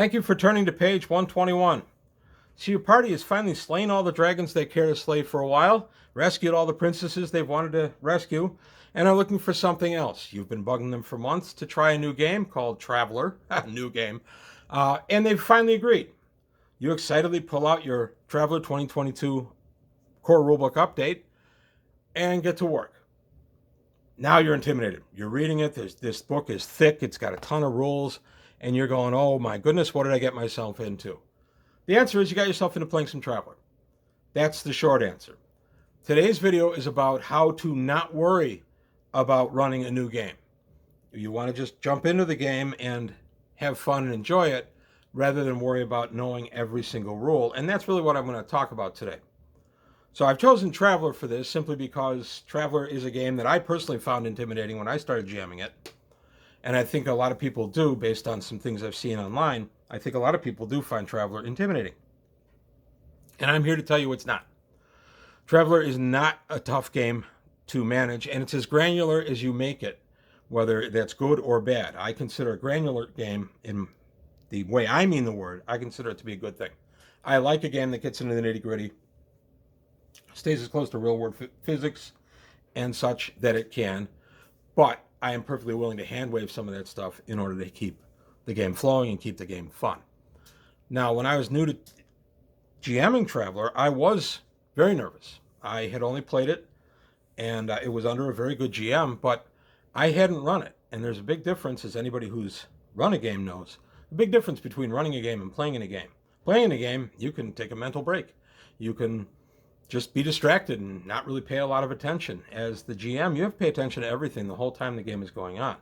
Thank you for turning to page 121. So your party has finally slain all the dragons they care to slay for a while, rescued all the princesses they've wanted to rescue, and are looking for something else. You've been bugging them for months to try a new game called Traveler, a new game, and they've finally agreed. You excitedly pull out your Traveler 2022 core rulebook update and get to work. Now you're intimidated. You're reading it. This book is thick. It's got a ton of rules. And you're going, oh my goodness, what did I get myself into? The answer is you got yourself into playing some Traveler. That's the short answer. Today's video is about how to not worry about running a new game. You want to just jump into the game and have fun and enjoy it rather than worry about knowing every single rule. And that's really what I'm going to talk about today. So I've chosen Traveler for this simply because Traveler is a game that I personally found intimidating when I started jamming it. And I think a lot of people do, based on some things I've seen online. I think a lot of people do find Traveler intimidating. And I'm here to tell you it's not. Traveler is not a tough game to manage, and it's as granular as you make it, whether that's good or bad. I consider a granular game, in the way I mean the word, I consider it to be a good thing. I like a game that gets into the nitty-gritty, stays as close to real-world physics and such that it can, but I am perfectly willing to hand wave some of that stuff in order to keep the game flowing and keep the game fun. Now, when I was new to GMing Traveler, I was very nervous. I had only played it, and it was under a very good GM, but I hadn't run it. And there's a big difference, as anybody who's run a game knows, a big difference between running a game and playing in a game. Playing in a game, you can take a mental break. You can just be distracted and not really pay a lot of attention. As the GM, you have to pay attention to everything the whole time the game is going on.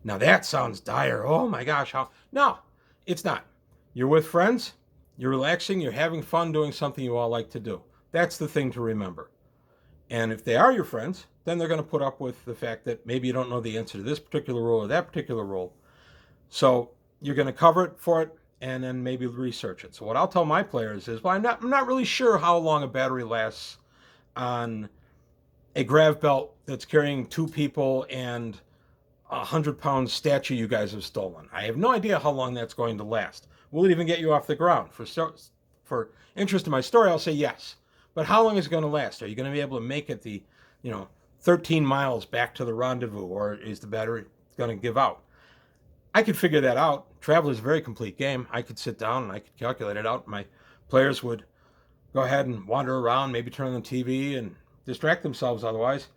Now that sounds dire. Oh my gosh, how? No, it's not. You're with friends, you're relaxing, you're having fun doing something you all like to do. That's the thing to remember. And if they are your friends, then they're going to put up with the fact that maybe you don't know the answer to this particular rule or that particular rule. So you're going to cover it for it, and then maybe research it. So what I'll tell my players is, well, I'm not really sure how long a battery lasts on a grav belt that's carrying 2 people and a 100-pound statue you guys have stolen. I have no idea how long that's going to last. Will it even get you off the ground? For interest in my story, I'll say yes. But how long is it going to last? Are you going to be able to make it the 13 miles back to the rendezvous, or is the battery going to give out? I could figure that out. Traveler's a very complete game. I could sit down and I could calculate it out. My players would go ahead and wander around, maybe turn on the TV and distract themselves otherwise.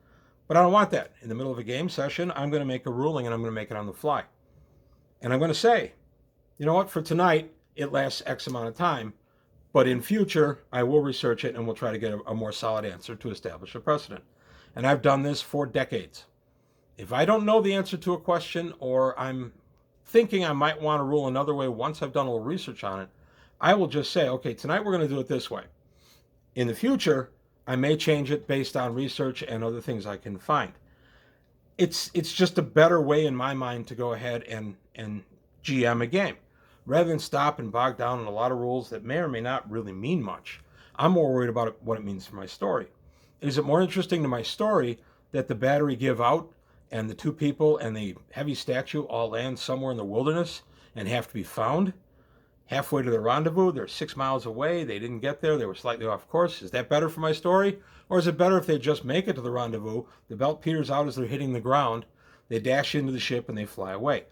But I don't want that. In the middle of a game session, I'm going to make a ruling and I'm going to make it on the fly. And I'm going to say, you know what, for tonight, it lasts X amount of time. But in future, I will research it and we'll try to get a more solid answer to establish a precedent. And I've done this for decades. If I don't know the answer to a question, or I'm thinking I might want to rule another way once I've done a little research on it, I will just say, okay, tonight we're going to do it this way. In the future, I may change it based on research and other things I can find. It's just a better way in my mind to go ahead and GM a game. Rather than stop and bog down in a lot of rules that may or may not really mean much. I'm more worried about what it means for my story. Is it more interesting to my story that the battery give out and the 2 people and the heavy statue all land somewhere in the wilderness and have to be found halfway to the rendezvous? They're 6 miles away. They didn't get there. They were slightly off course. Is that better for my story? Or is it better if they just make it to the rendezvous, the belt peters out as they're hitting the ground, they dash into the ship and they fly away?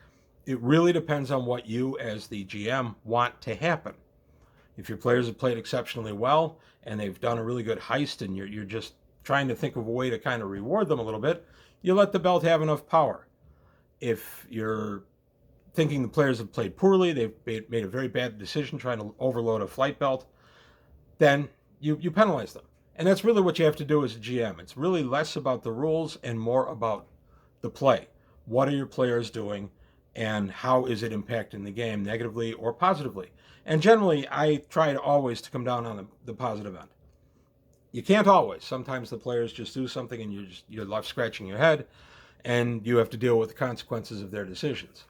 It really depends on what you as the GM want to happen. If your players have played exceptionally well and they've done a really good heist and you're just trying to think of a way to kind of reward them a little bit, you let the belt have enough power. If you're thinking the players have played poorly, they've made a very bad decision trying to overload a flight belt, then you penalize them. And that's really what you have to do as a GM. It's really less about the rules and more about the play. What are your players doing and how is it impacting the game negatively or positively? And generally, I try to always to come down on the positive end. You can't always. Sometimes the players just do something and you're left scratching your head and you have to deal with the consequences of their decisions.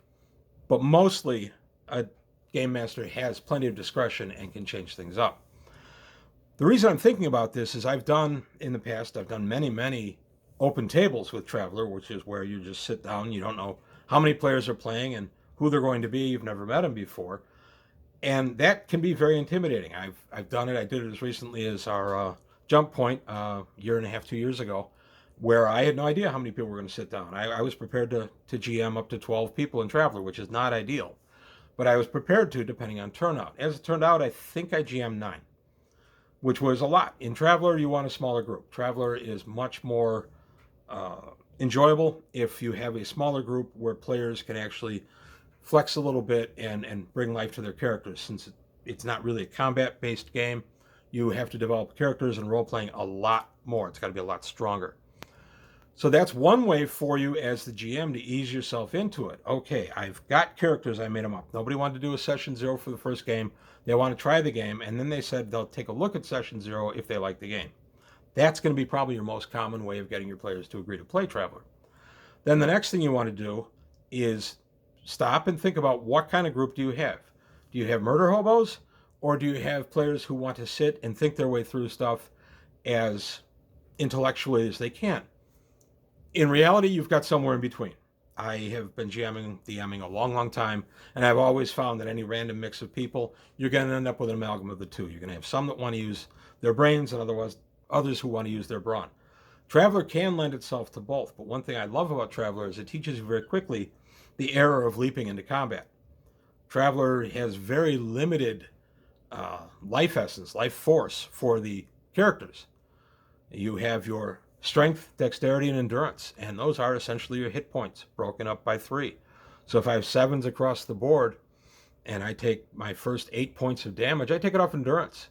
But mostly, a game master has plenty of discretion and can change things up. The reason I'm thinking about this is I've done many open tables with Traveler, which is where you just sit down, you don't know how many players are playing and who they're going to be, you've never met them before. And that can be very intimidating. I've done it. I did it as recently as our jump point year and a half, 2 years ago, where I had no idea how many people were going to sit down. I was prepared to GM up to 12 people in Traveler, which is not ideal, but I was prepared to, depending on turnout. As it turned out, I think I GM'd 9, which was a lot. In Traveler, you want a smaller group. Traveler is much more enjoyable if you have a smaller group where players can actually flex a little bit and bring life to their characters. Since it's not really a combat-based game, you have to develop characters and role-playing a lot more. It's got to be a lot stronger. So that's one way for you as the GM to ease yourself into it. Okay, I've got characters, I made them up. Nobody wanted to do a session 0 for the first game. They want to try the game, and then they said they'll take a look at session 0 if they like the game. That's going to be probably your most common way of getting your players to agree to play Traveler. Then the next thing you want to do is stop and think about what kind of group do you have. Do you have murder hobos, or do you have players who want to sit and think their way through stuff as intellectually as they can? In reality, you've got somewhere in between. I have been DMing a long time, and I've always found that any random mix of people, you're going to end up with an amalgam of the two. You're going to have some that want to use their brains and others who want to use their brawn. Traveler can lend itself to both, but one thing I love about Traveler is it teaches you very quickly the error of leaping into combat. Traveler has very limited life essence, life force for the characters. You have your strength, dexterity, and endurance, and those are essentially your hit points, broken up by 3. So if I have 7s across the board, and I take my first 8 points of damage, I take it off endurance.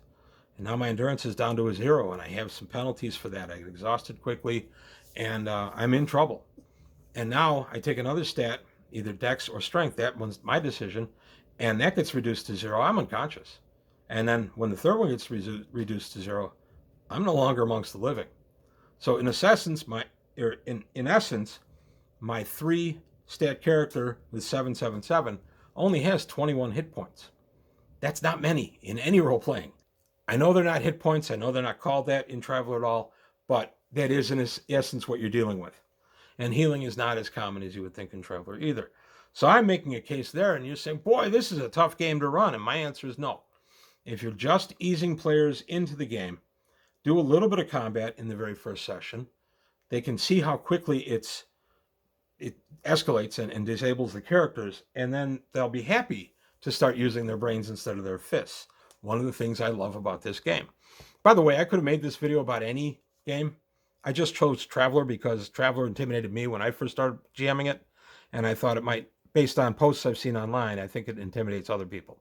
And now my endurance is down to a 0, and I have some penalties for that. I get exhausted quickly, and I'm in trouble. And now I take another stat, either dex or strength, that one's my decision, and that gets reduced to 0, I'm unconscious. And then when the third one gets reduced to 0, I'm no longer amongst the living. So in essence, my 3 stat character with 777 only has 21 hit points. That's not many in any role playing. I know they're not hit points. I know they're not called that in Traveler at all, but that is in essence what you're dealing with. And healing is not as common as you would think in Traveler either. So I'm making a case there, and you're saying, boy, this is a tough game to run. And my answer is no. If you're just easing players into the game, do a little bit of combat in the very first session. They can see how quickly it escalates and disables the characters, and then they'll be happy to start using their brains instead of their fists. One of the things I love about this game. By the way, I could have made this video about any game. I just chose Traveler because Traveler intimidated me when I first started GMing it, and I thought it might, based on posts I've seen online, I think it intimidates other people.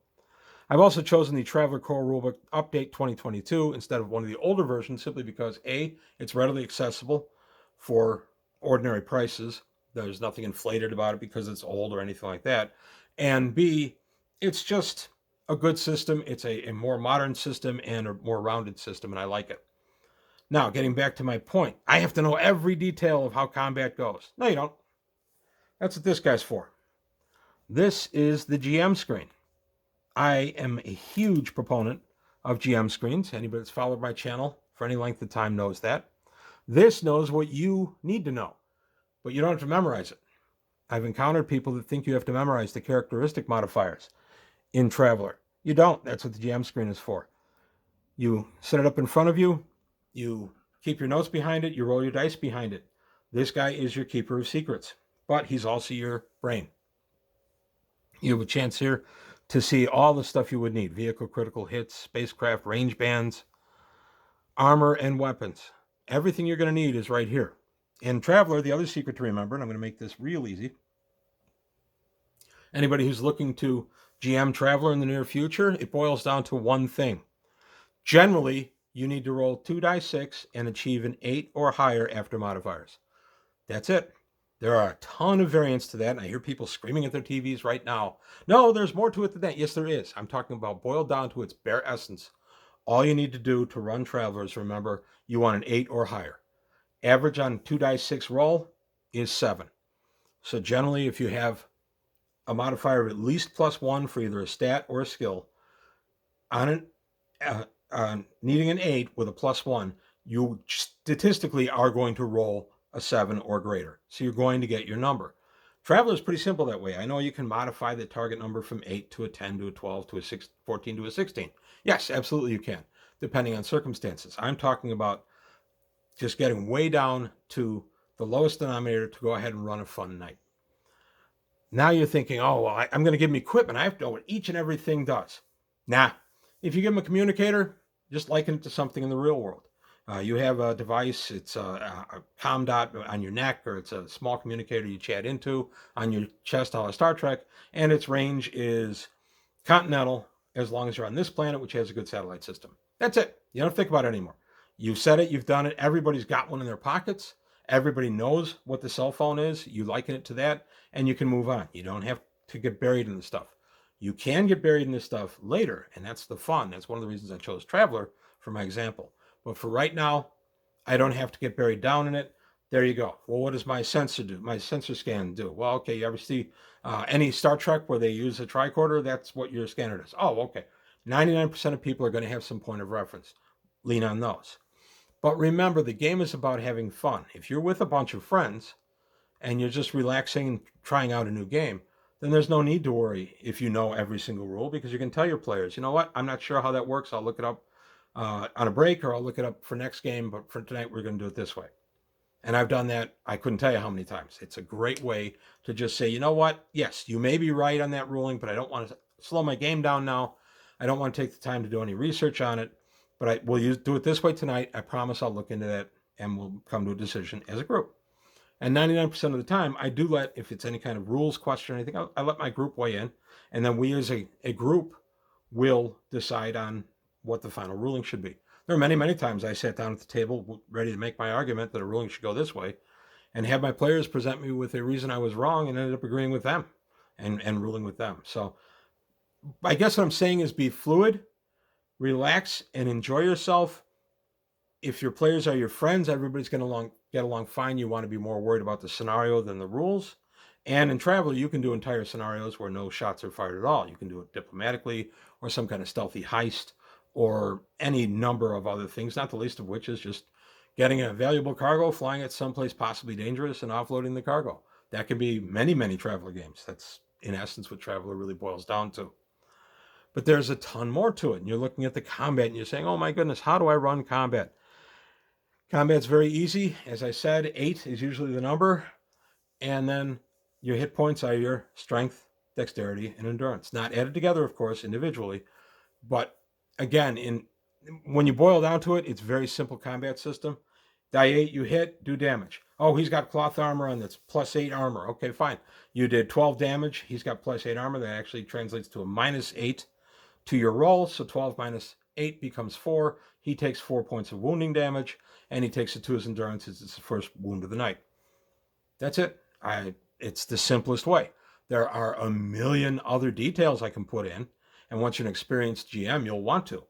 I've also chosen the Traveler Core Rulebook Update 2022 instead of one of the older versions, simply because A, it's readily accessible for ordinary prices. There's nothing inflated about it because it's old or anything like that. And B, it's just a good system. It's a more modern system and a more rounded system, and I like it. Now, getting back to my point, I have to know every detail of how combat goes. No, you don't. That's what this guy's for. This is the GM screen. I am a huge proponent of GM screens. Anybody that's followed my channel for any length of time knows that. This knows what you need to know, but you don't have to memorize it. I've encountered people that think you have to memorize the characteristic modifiers in Traveler. You don't. That's what the GM screen is for. You set it up in front of you. You keep your notes behind it. You roll your dice behind it. This guy is your keeper of secrets, but he's also your brain. You have a chance here to see all the stuff you would need: vehicle critical hits, spacecraft range bands, armor, and weapons. Everything you're going to need is right here. In Traveler, the other secret to remember, and I'm going to make this real easy, anybody who's looking to GM Traveler in the near future, it boils down to one thing. Generally, you need to roll 2 die 6 and achieve an 8 or higher after modifiers. That's it. There are a ton of variants to that, and I hear people screaming at their TVs right now. No, there's more to it than that. Yes, there is. I'm talking about boiled down to its bare essence. All you need to do to run Travelers, remember, you want an 8 or higher. Average on 2 die 6 roll is 7. So generally, if you have a modifier of at least +1 for either a stat or a skill, on needing an 8 with a +1, you statistically are going to roll a 7 or greater. So you're going to get your number. Traveler is pretty simple that way. I know you can modify the target number from 8 to a 10 to a 12 to a 14 to a 16. Yes, absolutely you can, depending on circumstances. I'm talking about just getting way down to the lowest denominator to go ahead and run a fun night. Now you're thinking, oh, well, I'm going to give them equipment. I have to know what each and everything does. Nah, if you give them a communicator, just liken it to something in the real world. You have a device, it's a com dot on your neck, or it's a small communicator you chat into on your chest, a la Star Trek, and its range is continental as long as you're on this planet, which has a good satellite system. That's it. You don't think about it anymore. You've said it, you've done it. Everybody's got one in their pockets. Everybody knows what the cell phone is. You liken it to that, and you can move on. You don't have to get buried in the stuff. You can get buried in this stuff later, and that's the fun. That's one of the reasons I chose Traveler for my example. But for right now, I don't have to get buried down in it. There you go. Well, what does my sensor do? My sensor scan do? Well, okay, you ever see any Star Trek where they use a tricorder? That's what your scanner does. Oh, okay. 99% of people are going to have some point of reference. Lean on those. But remember, the game is about having fun. If you're with a bunch of friends and you're just relaxing and trying out a new game, then there's no need to worry if you know every single rule, because you can tell your players, you know what, I'm not sure how that works. I'll look it up on a break, or I'll look it up for next game, but for tonight we're going to do it this way. And I've done that, I couldn't tell you how many times. It's a great way to just say, you know what, yes, you may be right on that ruling, but I don't want to slow my game down now. I don't want to take the time to do any research on it, but we'll do it this way tonight. I promise I'll look into that and we'll come to a decision as a group. And 99% of the time, I do let, if it's any kind of rules question or anything, I let my group weigh in, and then we as a group will decide on what the final ruling should be. There are many, many times I sat down at the table ready to make my argument that a ruling should go this way, and have my players present me with a reason I was wrong, and ended up agreeing with them and ruling with them. So I guess what I'm saying is be fluid, relax, and enjoy yourself. If your players are your friends, everybody's going to get along fine. You want to be more worried about the scenario than the rules. And in Traveler, you can do entire scenarios where no shots are fired at all. You can do it diplomatically, or some kind of stealthy heist, or any number of other things, not the least of which is just getting a valuable cargo, flying it someplace possibly dangerous, and offloading the cargo. That can be many, many Traveler games. That's, in essence, what Traveler really boils down to. But there's a ton more to it. And you're looking at the combat, and you're saying, oh my goodness, how do I run combat? Combat's very easy. As I said, 8 is usually the number. And then your hit points are your strength, dexterity, and endurance. Not added together, of course, individually. But again, when you boil down to it, it's a very simple combat system. Die 8, you hit, do damage. Oh, he's got cloth armor on that's +8 armor. Okay, fine. You did 12 damage. He's got +8 armor. That actually translates to a -8 to your roll. So 12 minus 8 becomes 4. He takes 4 points of wounding damage, and he takes it to his endurance. It's his first wound of the night. That's it. It's the simplest way. There are a million other details I can put in, and once you're an experienced GM, you'll want to.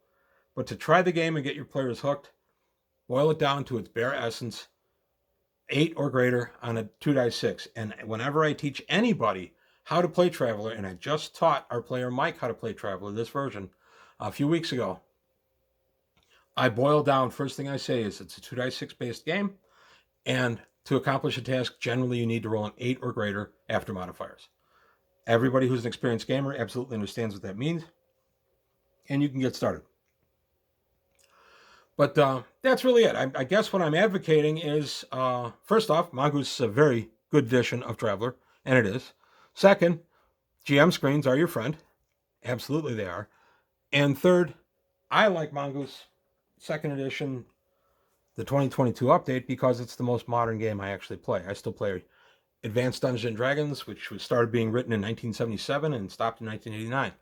But to try the game and get your players hooked, boil it down to its bare essence, 8 or greater on a 2-die-6. And whenever I teach anybody how to play Traveler, and I just taught our player Mike how to play Traveler, this version, a few weeks ago, I boil down, first thing I say is it's a 2-die-6 based game, and to accomplish a task, generally you need to roll an 8 or greater after modifiers. Everybody who's an experienced gamer absolutely understands what that means, and you can get started. But that's really it. I guess what I'm advocating is, first off, Mongoose is a very good edition of Traveler, and it is. Second, GM screens are your friend. Absolutely they are. And third, I like Mongoose 2nd edition, the 2022 update, because it's the most modern game I actually play. I still play Advanced Dungeons & Dragons, which started being written in 1977 and stopped in 1989.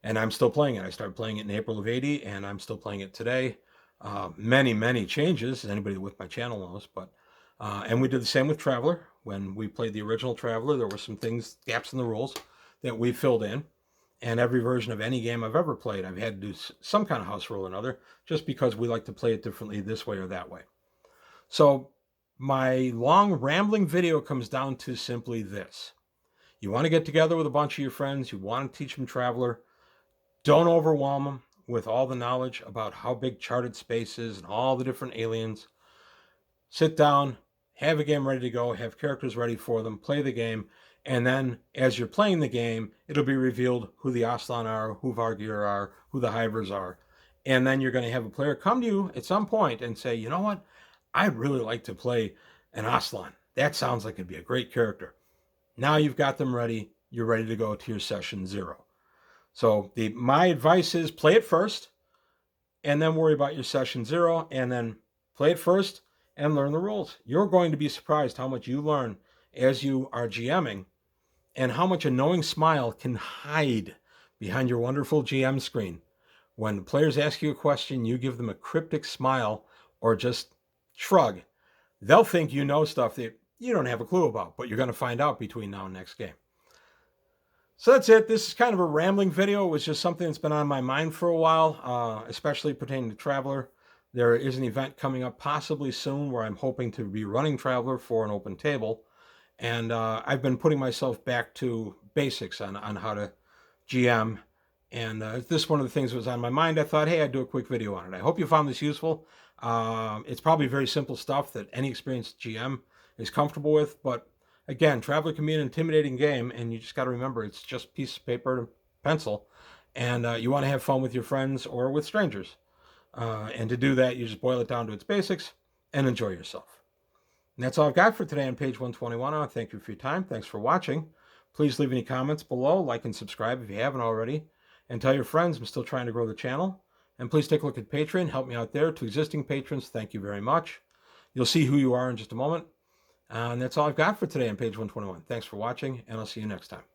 And I'm still playing it. I started playing it in April of 80, and I'm still playing it today. Many, many changes, as anybody with my channel knows. But and we did the same with Traveler. When we played the original Traveler, there were some gaps in the rules that we filled in. And every version of any game I've ever played, I've had to do some kind of house rule or another, just because we like to play it differently this way or that way. So my long rambling video comes down to simply this. You want to get together with a bunch of your friends. You want to teach them Traveler. Don't overwhelm them with all the knowledge about how big charted space is and all the different aliens. Sit down, have a game ready to go, have characters ready for them, play the game, And then as you're playing the game, it'll be revealed who the Aslan are, who Vargir are, who the Hivers are. And then you're going to have a player come to you at some point and say, you know what? I'd really like to play an Aslan. That sounds like it'd be a great character. Now you've got them ready. You're ready to go to your session 0. So my advice is play it first and then worry about your session 0, and then play it first and learn the rules. You're going to be surprised how much you learn as you are GMing and how much a knowing smile can hide behind your wonderful GM screen. When players ask you a question, you give them a cryptic smile or just shrug. They'll think you know stuff that you don't have a clue about, but you're going to find out between now and next game. So that's it. This is kind of a rambling video. It was just something that's been on my mind for a while, especially pertaining to Traveler. There is an event coming up possibly soon where I'm hoping to be running Traveler for an open table. And I've been putting myself back to basics on how to GM. And this one of the things that was on my mind. I thought, hey, I'd do a quick video on it. I hope you found this useful. It's probably very simple stuff that any experienced GM is comfortable with. But again, Traveler can be an intimidating game. And you just got to remember, it's just a piece of paper and pencil. And you want to have fun with your friends or with strangers. And to do that, you just boil it down to its basics and enjoy yourself. And that's all I've got for today on page 121. I want to thank you for your time. Thanks for watching. Please leave any comments below, like and subscribe if you haven't already, and tell your friends I'm still trying to grow the channel. And please take a look at Patreon. Help me out there. To existing patrons, thank you very much. You'll see who you are in just a moment. And that's all I've got for today on page 121. Thanks for watching, and I'll see you next time.